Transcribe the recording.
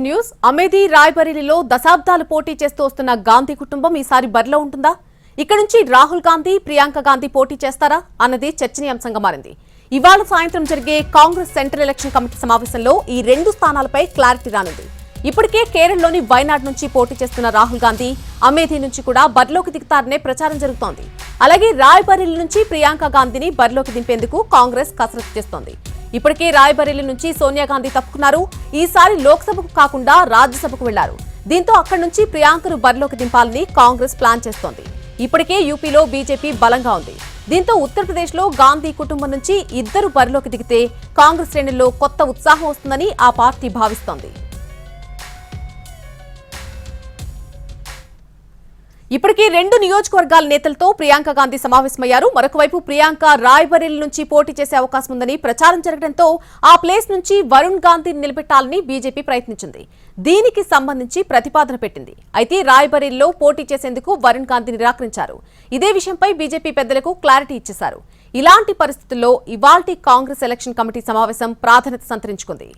News Amethi రాయ్బరేలీలో దశాబ్దాలు పోటీ చేస్తూ వస్తున్న గాంధీ కుటుంబం ఈసారి బరిలో ఉంటుందా? ఇక్కడ నుంచి రాహుల్ గాంధీ, ప్రియాంక గాంధీ పోటీ చేస్తారా అన్నది చర్చనీయాంశంగా మారింది. ఇవాళ సాయంత్రం జరిగే కాంగ్రెస్ సెంట్రల్ ఎలక్షన్ కమిటీ సమావేశంలో ఈ రెండు స్థానాలపై క్లారిటీ రానుంది. ఇప్పటికే కేరళలోని వైనాడ్ నుంచి పోటీ చేస్తున్న రాహుల్ గాంధీ అమేధీ నుంచి కూడా బరిలోకి దిగుతారనే ప్రచారం జరుగుతోంది. అలాగే రాయ్బరేలీ నుంచి ప్రియాంక గాంధీని బరిలోకి దింపేందుకు కాంగ్రెస్ కసరత్తు చేస్తోంది. ఇప్పటికే రాయ్బరేలీ నుంచి సోనియా గాంధీ తప్పుకున్నారు. ఈసారి లోక్సభకు కాకుండా రాజ్యసభకు వెళ్లారు. దీంతో అక్కడి నుంచి ప్రియాంకను బరిలోకి దింపాలని కాంగ్రెస్ ప్లాన్ చేస్తోంది. ఇప్పటికే యూపీలో బీజేపీ బలంగా ఉంది. దీంతో ఉత్తరప్రదేశ్లో గాంధీ కుటుంబం నుంచి ఇద్దరు బరిలోకి దిగితే కాంగ్రెస్ శ్రేణుల్లో కొత్త ఉత్సాహం వస్తుందని ఆ పార్టీ భావిస్తోంది. ఇప్పటికే రెండు నియోజకవర్గాల నేతలతో ప్రియాంక గాంధీ సమావేశమయ్యారు. మరొకవైపు ప్రియాంక రాయ్బరేలీ నుంచి పోటీ చేసే అవకాశం ఉందని ప్రచారం జరగడంతో ఆ ప్లేస్ నుంచి వరుణ్ గాంధీని నిలబెట్టాలని బీజేపీ ప్రయత్నించింది. దీనికి సంబంధించి ప్రతిపాదన పెట్టింది. అయితే రాయ్బరేలీలో పోటీ చేసేందుకు వరుణ్ గాంధీ నిరాకరించారు. ఇదే విషయంపై బీజేపీ పెద్దలకు క్లారిటీ ఇచ్చేశారు. ఇలాంటి పరిస్థితుల్లో ఇవాల్టి కాంగ్రెస్ ఎలక్షన్ కమిటీ సమావేశం ప్రాధాన్యత సంతరించుకుంది.